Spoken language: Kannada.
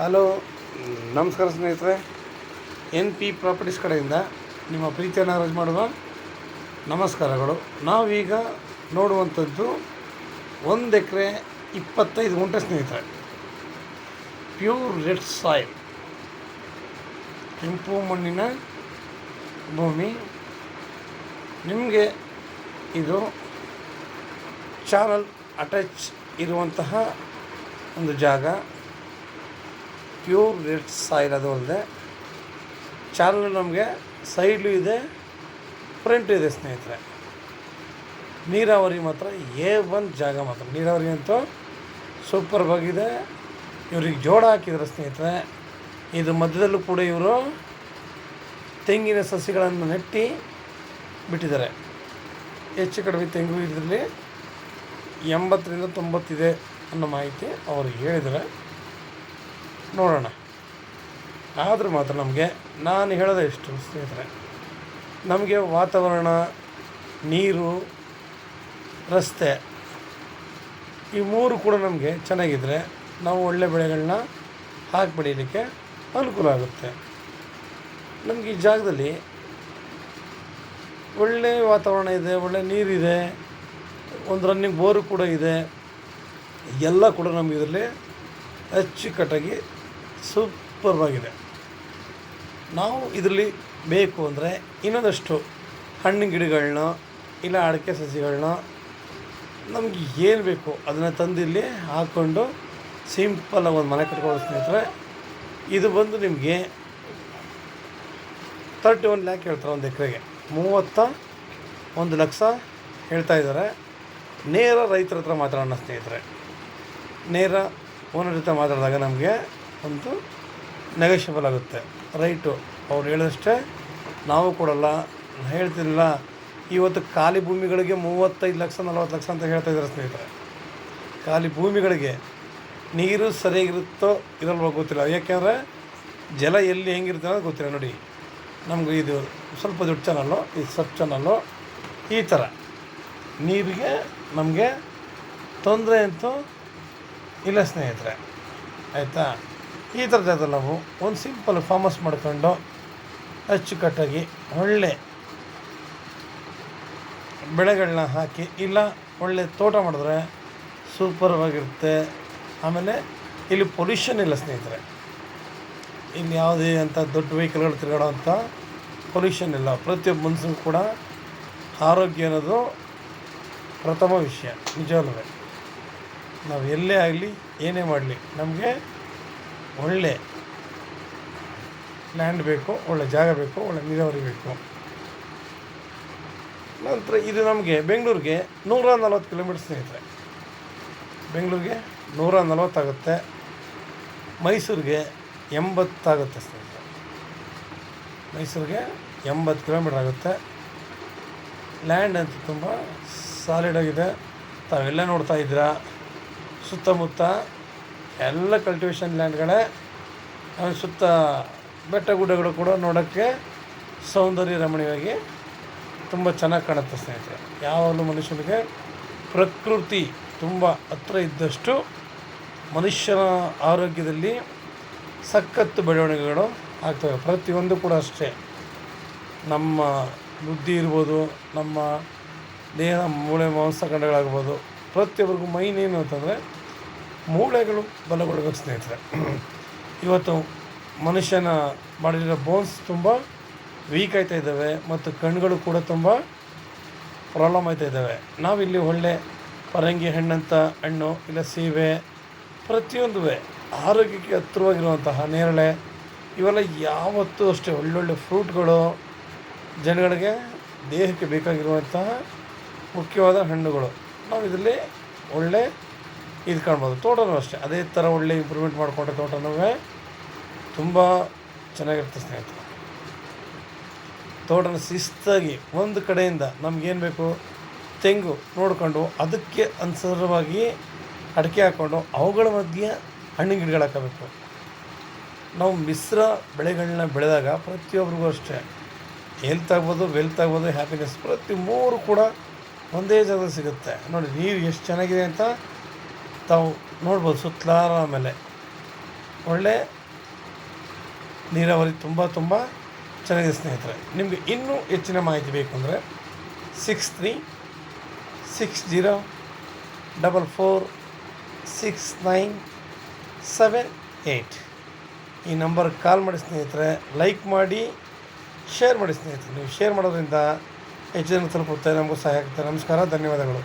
ಹಲೋ, ನಮಸ್ಕಾರ ಸ್ನೇಹಿತರೆ. NP ಪ್ರಾಪರ್ಟೀಸ್ ಕಡೆಯಿಂದ ನಿಮ್ಮ ಪ್ರೀತಿಯನ್ನು ರಾಜ್ ಮಾಡುವ ನಮಸ್ಕಾರಗಳು. ನಾವೀಗ ನೋಡುವಂಥದ್ದು 1 ಎಕರೆ 25 ಗುಂಟೆ ಸ್ನೇಹಿತರೆ. ಪ್ಯೂರ್ ರೆಡ್ ಸಾಯಿಲ್, ಕೆಂಪು ಮಣ್ಣಿನ ಭೂಮಿ. ನಿಮಗೆ ಇದು ಚಾನಲ್ ಅಟ್ಯಾಚ್ ಇರುವಂತಹ ಒಂದು ಜಾಗ. ಪ್ಯೂರ್ ರೆಡ್ ಸಾಯಿಲ್ ಅದು ಅಲ್ಲದೆ ಚಾನಲ್ ನಮಗೆ ಸೈಡ್ಲು ಇದೆ, ಫ್ರಂಟ್ ಇದೆ ಸ್ನೇಹಿತರೆ. ನೀರಾವರಿ ಮಾತ್ರ A1 ಜಾಗ ಮಾತ್ರ. ನೀರಾವರಿ ಅಂತೂ ಸೂಪರ್ವಾಗಿದೆ. ಇವ್ರಿಗೆ ಜೋಡ ಹಾಕಿದ್ದಾರೆ ಸ್ನೇಹಿತರೆ. ಇದು ಮಧ್ಯದಲ್ಲೂ ಕೂಡ ಇವರು ತೆಂಗಿನ ಸಸಿಗಳನ್ನು ನೆಟ್ಟಿ ಬಿಟ್ಟಿದ್ದಾರೆ. ಹೆಚ್ಚು ಕಡಿಮೆ ತೆಂಗು ಇದರಲ್ಲಿ 80ರಿಂದ 90 ಇದೆ ಅನ್ನೋ ಮಾಹಿತಿ ಅವರು ಹೇಳಿದ್ದಾರೆ. ನೋಡೋಣ. ಆದರೂ ಮಾತ್ರ ನಮಗೆ ನಾನು ಹೇಳೋದೇ ಇಷ್ಟು ಸ್ನೇಹಿತರೆ, ನಮಗೆ ವಾತಾವರಣ, ನೀರು, ರಸ್ತೆ ಈ ಮೂರು ಕೂಡ ನಮಗೆ ಚೆನ್ನಾಗಿದ್ದರೆ ನಾವು ಒಳ್ಳೆ ಬೆಳೆಗಳನ್ನ ಹಾಕಿ ಬೆಳೀಲಿಕ್ಕೆ ಅನುಕೂಲ ಆಗುತ್ತೆ. ನಮಗೆ ಈ ಜಾಗದಲ್ಲಿ ಒಳ್ಳೆ ವಾತಾವರಣ ಇದೆ, ಒಳ್ಳೆ ನೀರಿದೆ, ಒಂದು ರನ್ನಿಂಗ್ ಬೋರು ಕೂಡ ಇದೆ. ಎಲ್ಲ ಕೂಡ ನಮಗೆ ಇದರಲ್ಲಿ ಅಚ್ಚುಕಟ್ಟಾಗಿ ಸೂಪರ್ವಾಗಿದೆ. ನಾವು ಇದರಲ್ಲಿ ಬೇಕು ಅಂದರೆ ಇನ್ನೊಂದಷ್ಟು ಹಣ್ಣಿನ ಗಿಡಗಳನ್ನ ಇಲ್ಲ ಅಡಿಕೆ ಸಸಿಗಳನ್ನ ನಮಗೆ ಏನು ಬೇಕು ಅದನ್ನು ತಂದಿಲ್ಲಿ ಹಾಕ್ಕೊಂಡು ಸಿಂಪಲ್ಲಾಗಿ ಒಂದು ಮನೆ ಕಟ್ಕೊಳ್ಳೋ ಸ್ನೇಹಿತರೆ. ಇದು ಬಂದು ನಿಮಗೆ 31 ಲ್ಯಾಕ್ ಹೇಳ್ತಾರೆ ಒಂದು ಎಕರೆಗೆ. 31 ಲಕ್ಷ ಹೇಳ್ತಾಯಿದ್ದಾರೆ. ನೇರ ರೈತರ ಹತ್ರ ಮಾತಾಡೋಣ ಸ್ನೇಹಿತರೆ. ನೇರ ಓನರ್ ಜೊತೆ ಮಾತಾಡಿದಾಗ ನಮಗೆ ಒಂದು ನೆಗೋಷಿಯಬಲ್ ಆಗುತ್ತೆ ರೈಟು. ಅವ್ರು ಹೇಳಿದಷ್ಟೇ ನಾವು ಕೊಡಲ್ಲ, ಹೇಳ್ತಿರಲಿಲ್ಲ. ಇವತ್ತು ಖಾಲಿ ಭೂಮಿಗಳಿಗೆ 35 ಲಕ್ಷ 40 ಲಕ್ಷ ಅಂತ ಹೇಳ್ತಾಯಿದ್ದಾರೆ ಸ್ನೇಹಿತರೆ. ಖಾಲಿ ಭೂಮಿಗಳಿಗೆ ನೀರು ಸರಿಯಾಗಿರುತ್ತೋ ಇರಲ್ವೋ ಗೊತ್ತಿಲ್ಲ. ಯಾಕೆಂದರೆ ಜಲ ಎಲ್ಲಿ ಹೆಂಗಿರುತ್ತೆ ಅನ್ನೋದು ಗೊತ್ತಿಲ್ಲ. ನೋಡಿ, ನಮಗೂ ಇದು ಸ್ವಲ್ಪ ದೊಡ್ಡ ಚಾನಲ್ಲು, ಇದು ಸಬ್ ಚಾನಲ್ಲು. ಈ ಥರ ನೀರಿಗೆ ನಮಗೆ ತೊಂದರೆ ಅಂತೂ ಇಲ್ಲ ಸ್ನೇಹಿತರೆ, ಆಯಿತಾ. ಈ ಥರ ಜಾಗದಲ್ಲಿ ನಾವು ಒಂದು ಸಿಂಪಲ್ ಫಾರ್ಮ್ ಹೌಸ್ ಮಾಡ್ಕೊಂಡು ಅಚ್ಚುಕಟ್ಟಾಗಿ ಒಳ್ಳೆ ಬೆಳೆಗಳನ್ನ ಹಾಕಿ ಇಲ್ಲ ಒಳ್ಳೆ ತೋಟ ಮಾಡಿದ್ರೆ ಸೂಪರ್ವಾಗಿರುತ್ತೆ. ಆಮೇಲೆ ಇಲ್ಲಿ ಪೊಲ್ಯೂಷನ್ ಇಲ್ಲ ಸ್ನೇಹಿತರೆ. ಇಲ್ಲಿ ಯಾವುದೇ ಅಂಥ ದೊಡ್ಡ ವೆಹಿಕಲ್ಗಳು ತಿರುಗಾಡೋ ಅಂಥ ಪೊಲ್ಯೂಷನ್ ಇಲ್ಲ. ಪ್ರತಿಯೊಬ್ಬ ಮನುಷ್ಯನಿಗೂ ಕೂಡ ಆರೋಗ್ಯ ಅನ್ನೋದು ಪ್ರಥಮ ವಿಷಯ. ನಿಜವಲ್ಲವೇ, ನಾವು ಎಲ್ಲೇ ಆಗಲಿ ಏನೇ ಮಾಡಲಿ ನಮಗೆ ಒಳ್ಳೆ ಲ್ಯಾಂಡ್ ಬೇಕು, ಒಳ್ಳೆ ಜಾಗ ಬೇಕು, ಒಳ್ಳೆ ನೀರಾವರಿ ಬೇಕು. ನಂತರ ಇದು ನಮಗೆ ಬೆಂಗಳೂರಿಗೆ 140 ಕಿಲೋಮೀಟರ್ ಸ್ನೇಹಿತರೆ. ಬೆಂಗಳೂರಿಗೆ 140 ಆಗುತ್ತೆ, ಮೈಸೂರಿಗೆ 80 ಆಗುತ್ತೆ ಸ್ನೇಹಿತರೆ. ಮೈಸೂರಿಗೆ 80 ಕಿಲೋಮೀಟರ್ ಆಗುತ್ತೆ. ಲ್ಯಾಂಡ್ ಅಂತ ತುಂಬ ಸಾಲಿಡಾಗಿದೆ. ತಾವೆಲ್ಲ ನೋಡ್ತಾ ಇದ್ದೀರಾ, ಸುತ್ತಮುತ್ತ ಎಲ್ಲ ಕಲ್ಟಿವೇಷನ್ ಲ್ಯಾಂಡ್ಗಳೇ. ಸುತ್ತ ಬೆಟ್ಟ ಗುಡ್ಡಗಳು ಕೂಡ ನೋಡೋಕ್ಕೆ ಸೌಂದರ್ಯ ರಮಣೀಯವಾಗಿ ತುಂಬ ಚೆನ್ನಾಗಿ ಕಾಣುತ್ತೆ ಸ್ನೇಹಿತರೆ. ಯಾವಾಗಲೂ ಮನುಷ್ಯನಿಗೆ ಪ್ರಕೃತಿ ತುಂಬ ಹತ್ರ ಇದ್ದಷ್ಟು ಮನುಷ್ಯನ ಆರೋಗ್ಯದಲ್ಲಿ ಸಖತ್ತು ಬೆಳವಣಿಗೆಗಳು ಆಗ್ತವೆ. ಪ್ರತಿಯೊಂದು ಕೂಡ ಅಷ್ಟೇ. ನಮ್ಮ ಬುದ್ಧಿ ಇರ್ಬೋದು, ನಮ್ಮ ದೇಹ ಮೂಳೆ ಮಾಂಸಖಂಡಗಳಾಗ್ಬೋದು, ಪ್ರತಿಯೊಬ್ಬರಿಗೂ ಮೈನ್ ಏನು ಅಂತಂದರೆ ಮೂಳೆಗಳು ಬಲಗೊಳ್ಳಬೇಕು ಸ್ನೇಹಿತರೆ. ಇವತ್ತು ಮನುಷ್ಯನ ಮಾಡಿರೋ ಬೋನ್ಸ್ ತುಂಬ ವೀಕ್ ಆಗ್ತಾ ಇದ್ದಾವೆ ಮತ್ತು ಕಣ್ಣುಗಳು ಕೂಡ ತುಂಬ ಪ್ರಾಬ್ಲಮ್ ಆಗ್ತಾ ಇದ್ದಾವೆ. ನಾವಿಲ್ಲಿ ಒಳ್ಳೆ ಪರಂಗಿ ಹಣ್ಣಂಥ ಹಣ್ಣು ಇಲ್ಲ ಸೀಬೆ, ಪ್ರತಿಯೊಂದು ಆರೋಗ್ಯಕ್ಕೆ ಹತ್ತಿರವಾಗಿರುವಂತಹ ನೇರಳೆ, ಇವೆಲ್ಲ ಯಾವತ್ತೂ ಅಷ್ಟೇ ಒಳ್ಳೊಳ್ಳೆ ಫ್ರೂಟ್ಗಳು, ಜನಗಳಿಗೆ ದೇಹಕ್ಕೆ ಬೇಕಾಗಿರುವಂತಹ ಮುಖ್ಯವಾದ ಹಣ್ಣುಗಳು. ನಾವು ಇದರಲ್ಲಿ ಒಳ್ಳೆ ಇದು ಕಾಣ್ಬೋದು. ತೋಟನೂ ಅಷ್ಟೇ ಅದೇ ಥರ ಒಳ್ಳೆ ಇಂಪ್ರೂವ್ಮೆಂಟ್ ಮಾಡಿಕೊಂಡ್ರೆ ತೋಟನೂ ತುಂಬ ಚೆನ್ನಾಗಿರುತ್ತೆ ಸ್ನೇಹಿತರೆ. ತೋಟನ ಶಿಸ್ತಾಗಿ ಒಂದು ಕಡೆಯಿಂದ ನಮಗೇನು ಬೇಕು ತೆಂಗು ನೋಡಿಕೊಂಡು ಅದಕ್ಕೆ ಅನುಸಾರವಾಗಿ ಅಡಿಕೆ ಹಾಕ್ಕೊಂಡು ಅವುಗಳ ಮಧ್ಯೆ ಹಣ್ಣಿನ ಗಿಡಗಳು ಹಾಕಬೇಕು. ನಾವು ಮಿಶ್ರ ಬೆಳೆಗಳನ್ನ ಬೆಳೆದಾಗ ಪ್ರತಿಯೊಬ್ಬರಿಗೂ ಅಷ್ಟೇ ಹೆಲ್ತ್ ಆಗ್ಬೋದು, ವೆಲ್ತ್ ಆಗ್ಬೋದು, ಹ್ಯಾಪಿನೆಸ್ ಪ್ರತಿ ಮೂರು ಕೂಡ ಒಂದೇ ಜಾಗದಲ್ಲಿ ಸಿಗುತ್ತೆ. ನೋಡಿ, ನೀರು ಎಷ್ಟು ಚೆನ್ನಾಗಿದೆ ಅಂತ ತಾವು ನೋಡ್ಬೋದು. ಸುತ್ತಲಾರ ಮೇಲೆ ಒಳ್ಳೆ ನೀರಾವರಿ ತುಂಬ ಚೆನ್ನಾಗಿದೆ ಸ್ನೇಹಿತರೆ. ನಿಮಗೆ ಇನ್ನೂ ಹೆಚ್ಚಿನ ಮಾಹಿತಿ ಬೇಕು ಅಂದರೆ 6360446978 ಈ ನಂಬರ್ಗೆ ಕಾಲ್ ಮಾಡಿ ಸ್ನೇಹಿತರೆ. ಲೈಕ್ ಮಾಡಿ, ಶೇರ್ ಮಾಡಿ ಸ್ನೇಹಿತರೆ. ನೀವು ಶೇರ್ ಮಾಡೋದ್ರಿಂದ ಹೆಚ್ಚು ಜನ ತಲುಪುತ್ತೆ, ನಮಗೂ ಸಹಾಯ ಆಗುತ್ತೆ. ನಮಸ್ಕಾರ, ಧನ್ಯವಾದಗಳು.